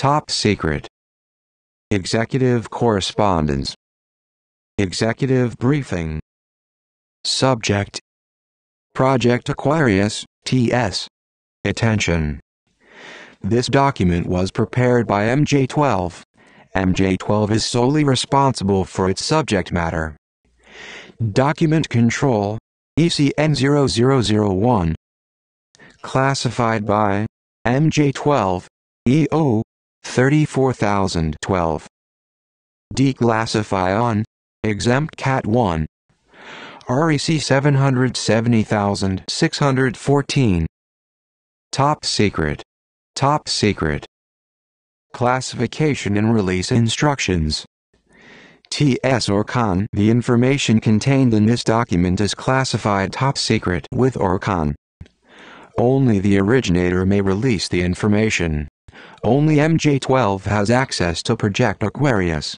Top Secret. Executive Correspondence. Executive Briefing. Subject: Projekt Aquarius, TS. Attention! This document was prepared by MJ12. MJ12 is solely responsible for its subject matter. Document Control, ECN0001. Classified by MJ12, EO 34012. Declassify on Exempt Cat 1. REC 770614. Top Secret. Top Secret. Classification and Release Instructions. TS or Con. The information contained in this document is classified top secret with or con. Only the originator may release the information. Only MJ12 has access to Projekt Aquarius.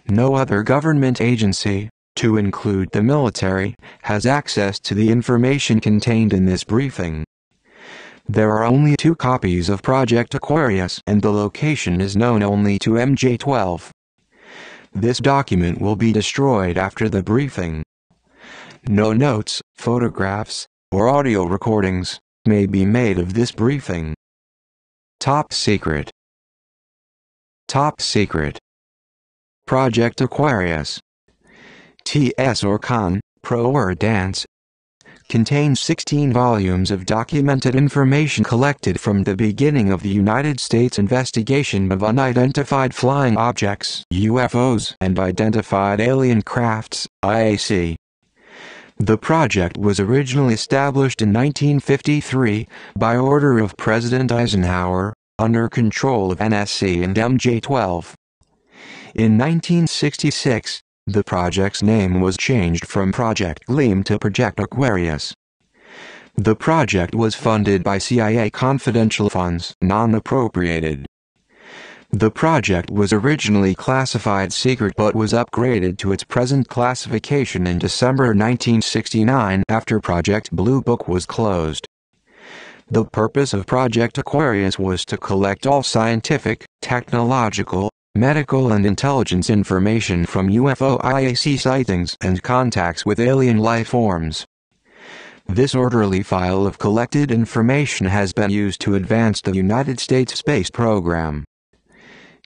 No other government agency, to include the military, has access to the information contained in this briefing. There are only 2 copies of Projekt Aquarius and the location is known only to MJ12. This document will be destroyed after the briefing. No notes, photographs, or audio recordings may be made of this briefing. Top Secret. Top Secret. Projekt Aquarius. TS or Con, Pro or Dance. Contains 16 volumes of documented information collected from the beginning of the United States investigation of unidentified flying objects (UFOs) and identified alien crafts (IAC). The project was originally established in 1953 by order of President Eisenhower, under control of NSC and MJ12. In 1966, the project's name was changed from Project Gleem to Projekt Aquarius. The project was funded by CIA confidential funds, non-appropriated. The project was originally classified secret but was upgraded to its present classification in December 1969 after Project Blue Book was closed. The purpose of Projekt Aquarius was to collect all scientific, technological, medical and intelligence information from UFO IAC sightings and contacts with alien life forms. This orderly file of collected information has been used to advance the United States space program.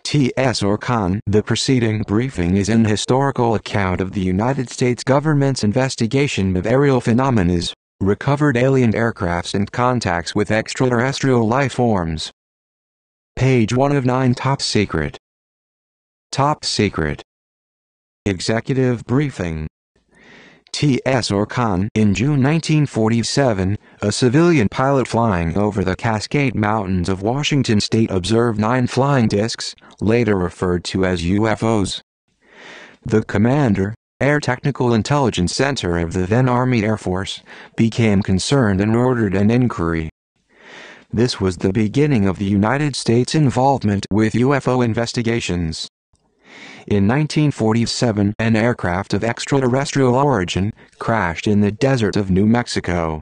TS or Con. The preceding briefing is an historical account of the United States government's investigation of aerial phenomena, recovered alien aircrafts and contacts with extraterrestrial life forms. Page 1 of 9. Top Secret. Top Secret. Executive Briefing. TS or Con. In June 1947, a civilian pilot flying over the Cascade Mountains of Washington state observed 9 flying discs, later referred to as UFOs. The commander, Air Technical Intelligence Center of the then Army Air Force, became concerned and ordered an inquiry. This was the beginning of the United States' involvement with UFO investigations. In 1947, an aircraft of extraterrestrial origin crashed in the desert of New Mexico.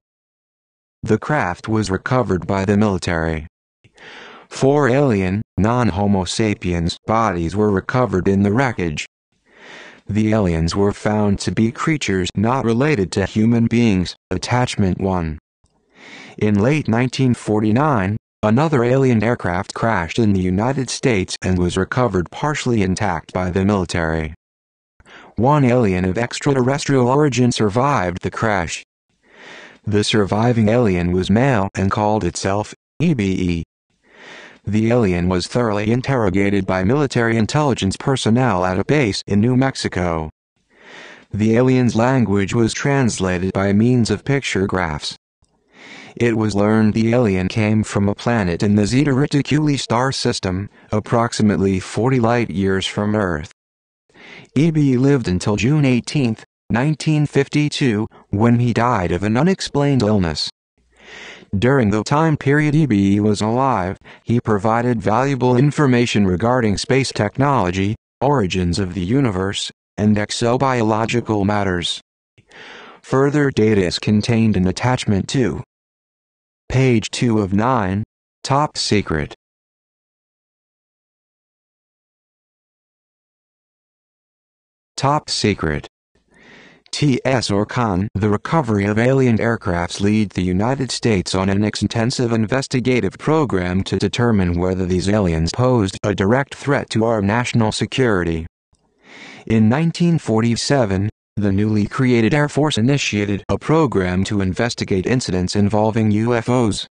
The craft was recovered by the military. 4 alien, non-Homo sapiens bodies were recovered in the wreckage. The aliens were found to be creatures not related to human beings. Attachment 1. In late 1949, another alien aircraft crashed in the United States and was recovered partially intact by the military. 1 alien of extraterrestrial origin survived the crash. The surviving alien was male and called itself EBE. The alien was thoroughly interrogated by military intelligence personnel at a base in New Mexico. The alien's language was translated by means of picture graphs. It was learned the alien came from a planet in the Zeta Reticuli star system, approximately 40 light-years from Earth. EB lived until June 18, 1952, when he died of an unexplained illness. During the time period EB was alive, he provided valuable information regarding space technology, origins of the universe, and exobiological matters. Further data is contained in Attachment 2. Page 2 of 9. Top Secret. Top Secret. TS or Con. The recovery of alien aircrafts lead the United States on an extensive investigative program to determine whether these aliens posed a direct threat to our national security. In 1947, the newly created Air Force initiated a program to investigate incidents involving UFOs.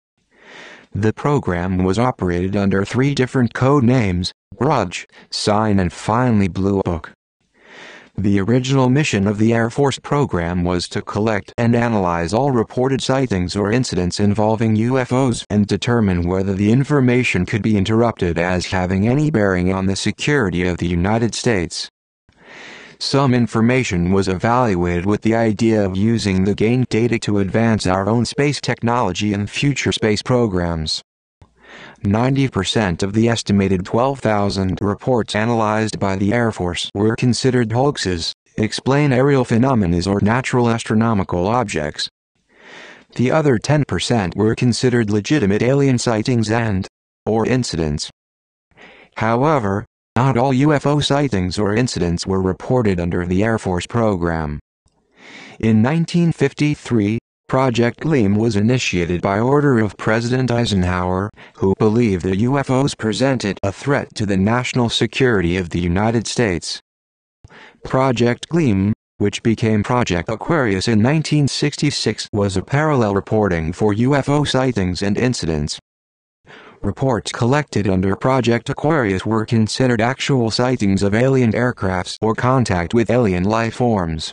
The program was operated under 3 different code names: Grudge, Sign, and finally Blue Book. The original mission of the Air Force program was to collect and analyze all reported sightings or incidents involving UFOs and determine whether the information could be interpreted as having any bearing on the security of the United States. Some information was evaluated with the idea of using the gained data to advance our own space technology and future space programs. 90% of the estimated 12,000 reports analyzed by the Air Force were considered hoaxes, explain aerial phenomena or natural astronomical objects. The other 10% were considered legitimate alien sightings or incidents. However, not all UFO sightings or incidents were reported under the Air Force program. In 1953, Project Gleem was initiated by order of President Eisenhower, who believed that UFOs presented a threat to the national security of the United States. Project Gleem, which became Project Aquarius in 1966, was a parallel reporting for UFO sightings and incidents. Reports collected under Project Aquarius were considered actual sightings of alien aircrafts or contact with alien life forms.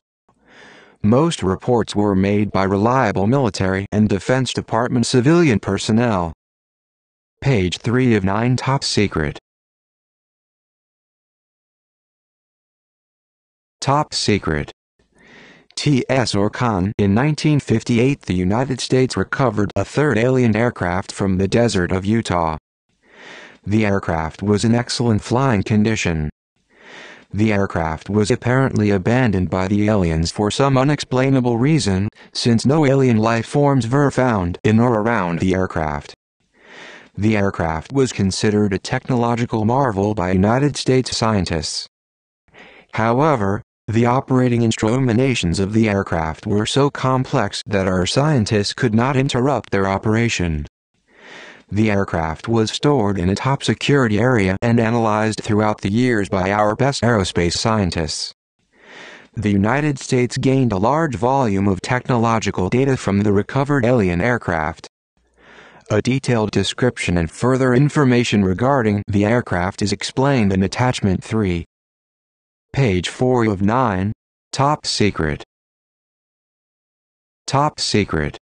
Most reports were made by reliable military and Defense Department civilian personnel. Page 3 of 9. Top Secret. Top Secret. TS or Con. In 1958, the United States recovered a third alien aircraft from the desert of Utah. The aircraft was in excellent flying condition. The aircraft was apparently abandoned by the aliens for some unexplainable reason, since no alien life forms were found in or around the aircraft. The aircraft was considered a technological marvel by United States scientists. However, the operating instrumentations of the aircraft were so complex that our scientists could not interrupt their operation. The aircraft was stored in a top security area and analyzed throughout the years by our best aerospace scientists. The United States gained a large volume of technological data from the recovered alien aircraft. A detailed description and further information regarding the aircraft is explained in Attachment 3. Page 4 of 9. Top Secret. Top Secret.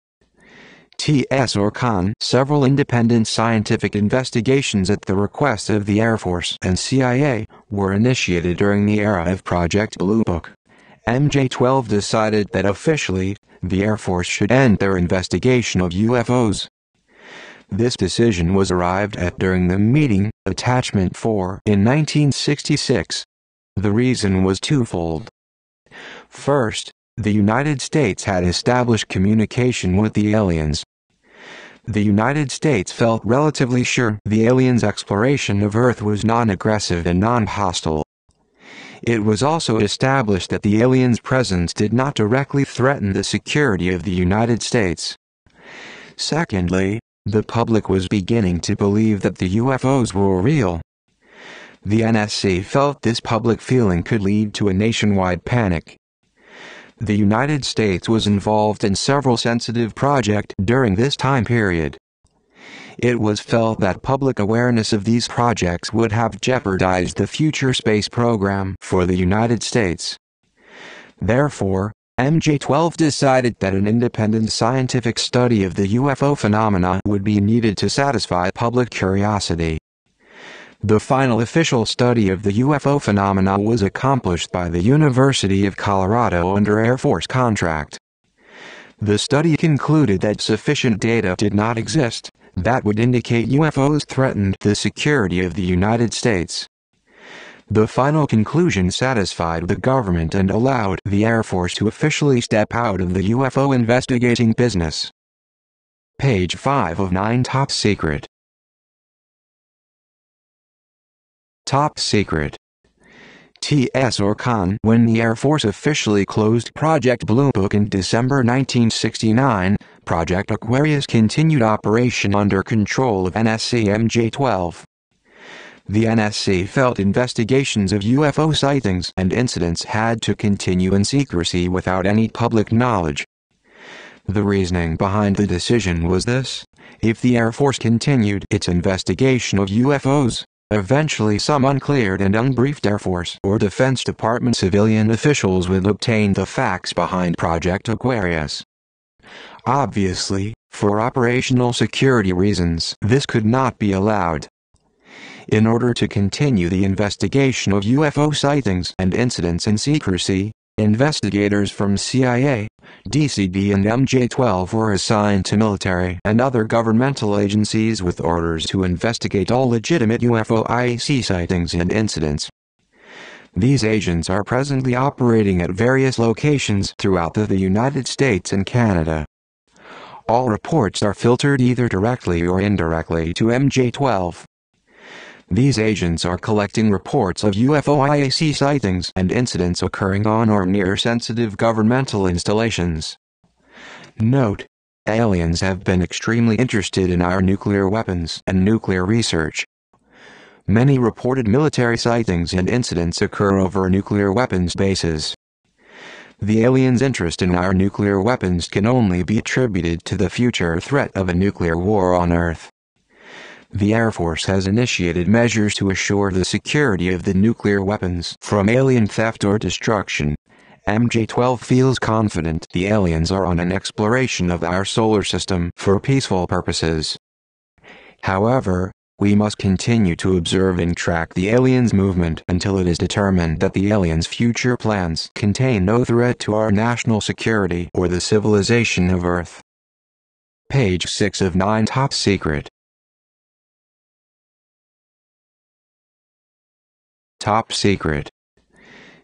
TS or Con. Several independent scientific investigations at the request of the Air Force and CIA were initiated during the era of Project Blue Book. MJ12 decided that officially, the Air Force should end their investigation of UFOs. This decision was arrived at during the meeting, Attachment 4, in 1966. The reason was twofold. First, the United States had established communication with the aliens. The United States felt relatively sure the aliens' exploration of Earth was non-aggressive and non-hostile. It was also established that the aliens' presence did not directly threaten the security of the United States. Secondly, the public was beginning to believe that the UFOs were real. The NSC felt this public feeling could lead to a nationwide panic. The United States was involved in several sensitive projects during this time period. It was felt that public awareness of these projects would have jeopardized the future space program for the United States. Therefore, MJ12 decided that an independent scientific study of the UFO phenomena would be needed to satisfy public curiosity. The final official study of the UFO phenomena was accomplished by the University of Colorado under Air Force contract. The study concluded that sufficient data did not exist that would indicate UFOs threatened the security of the United States. The final conclusion satisfied the government and allowed the Air Force to officially step out of the UFO investigating business. Page 5 of 9. Top Secret. Top Secret. TS or con. When the Air Force officially closed Project Blue Book in December 1969, Project Aquarius continued operation under control of NSC MJ12. The NSC felt investigations of UFO sightings and incidents had to continue in secrecy without any public knowledge. The reasoning behind the decision was this: if the Air Force continued its investigation of UFOs, eventually some uncleared and unbriefed Air Force or Defense Department civilian officials would obtain the facts behind Project Aquarius. Obviously, for operational security reasons, this could not be allowed. In order to continue the investigation of UFO sightings and incidents in secrecy, investigators from CIA, DCD and MJ12 were assigned to military and other governmental agencies with orders to investigate all legitimate UFO IAC sightings and incidents. These agents are presently operating at various locations throughout the United States and Canada. All reports are filtered either directly or indirectly to MJ12. These agents are collecting reports of UFO IAC sightings and incidents occurring on or near sensitive governmental installations. Note: aliens have been extremely interested in our nuclear weapons and nuclear research. Many reported military sightings and incidents occur over nuclear weapons bases. The aliens' interest in our nuclear weapons can only be attributed to the future threat of a nuclear war on Earth. The Air Force has initiated measures to assure the security of the nuclear weapons from alien theft or destruction. MJ12 feels confident the aliens are on an exploration of our solar system for peaceful purposes. However, we must continue to observe and track the aliens' movement until it is determined that the aliens' future plans contain no threat to our national security or the civilization of Earth. Page 6 of 9 Top Secret. Top Secret.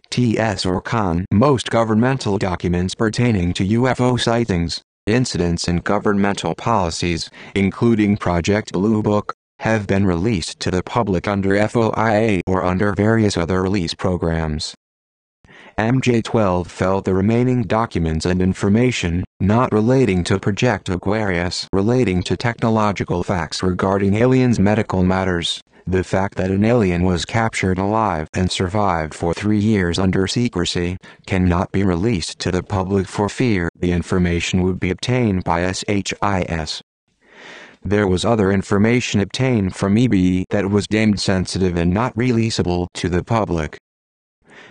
TS or con. Most governmental documents pertaining to UFO sightings, incidents and governmental policies, including Project Blue Book, have been released to the public under FOIA or under various other release programs. MJ12 felt the remaining documents and information, not relating to Project Aquarius, relating to technological facts regarding aliens' medical matters. The fact that an alien was captured alive and survived for 3 years under secrecy cannot be released to the public for fear the information would be obtained by SHIS. There was other information obtained from EBE that was deemed sensitive and not releasable to the public.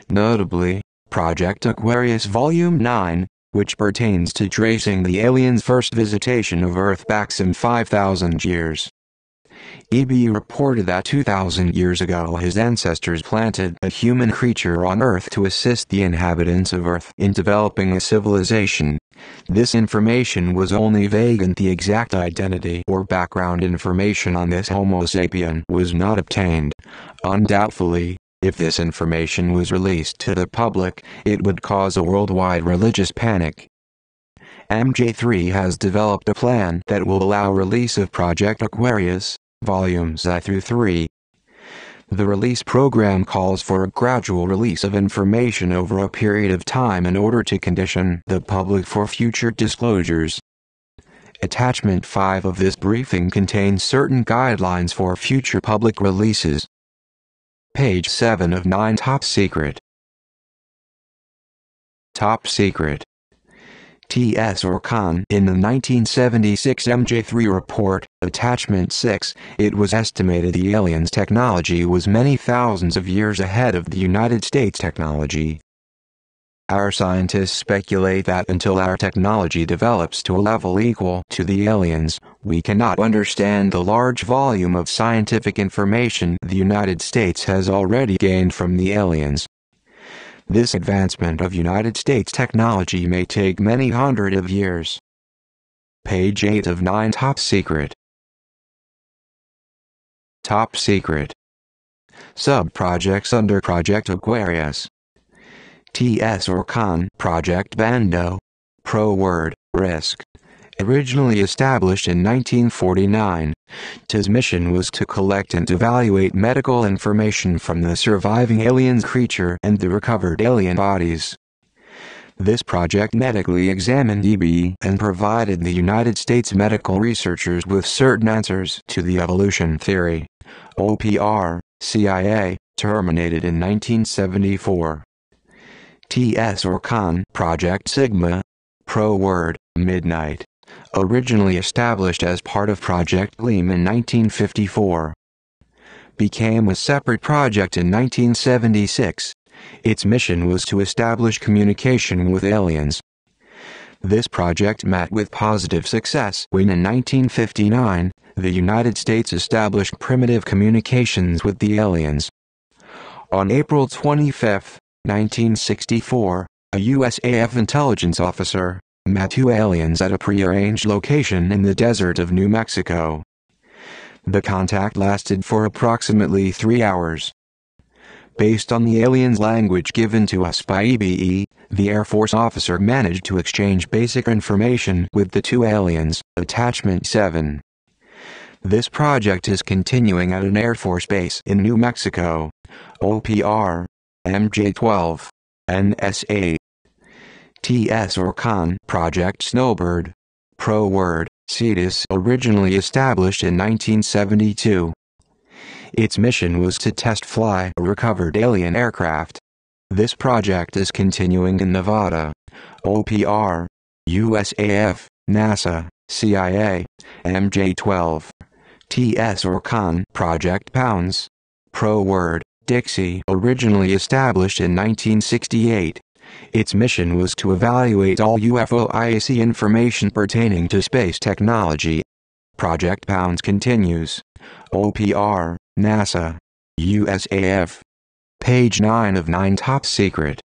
Notably, Project Aquarius Volume 9, which pertains to tracing the aliens' first visitation of Earth back some 5,000 years. EBE reported that 2,000 years ago his ancestors planted a human creature on Earth to assist the inhabitants of Earth in developing a civilization. This information was only vague and the exact identity or background information on this Homo sapien was not obtained. Undoubtedly, if this information was released to the public, it would cause a worldwide religious panic. MJ3 has developed a plan that will allow release of Project Aquarius, Volumes I through 3. The release program calls for a gradual release of information over a period of time in order to condition the public for future disclosures. Attachment 5 of this briefing contains certain guidelines for future public releases. Page 7 of 9 Top Secret. Top Secret. TS or con. In the 1976 MJ3 report, Attachment 6, it was estimated the aliens' technology was many thousands of years ahead of the United States technology. Our scientists speculate that until our technology develops to a level equal to the aliens, we cannot understand the large volume of scientific information the United States has already gained from the aliens. This advancement of United States technology may take many hundred of years. Page 8 of 9 Top Secret. Top Secret. Sub-projects under Project Aquarius. TS or con. Project Bando. Pro-word, risk. Originally established in 1949, its mission was to collect and evaluate medical information from the surviving alien creature and the recovered alien bodies. This project medically examined EB and provided the United States medical researchers with certain answers to the evolution theory. OPR, CIA, terminated in 1974. TS or Con Project Sigma, Pro-Word, Midnight. Originally established as part of Project Gleem in 1954. Became a separate project in 1976. Its mission was to establish communication with aliens. This project met with positive success when in 1959, the United States established primitive communications with the aliens. On April 25, 1964, a USAF intelligence officer met two aliens at a prearranged location in the desert of New Mexico. The contact lasted for approximately 3 hours. Based on the aliens' language given to us by EBE, the Air Force officer managed to exchange basic information with the two aliens, Attachment 7. This project is continuing at an Air Force base in New Mexico. OPR, MJ12, NSA. TS or Con Project Snowbird. Pro-Word, CETUS. Originally established in 1972. Its mission was to test fly a recovered alien aircraft. This project is continuing in Nevada. OPR, USAF, NASA, CIA, MJ12. TS or Con Project Pounds. Pro-Word, Dixie. Originally established in 1968. Its mission was to evaluate all UFO IAC information pertaining to space technology. Project Pounds continues. OPR, NASA, USAF. Page 9 of 9 Top Secret.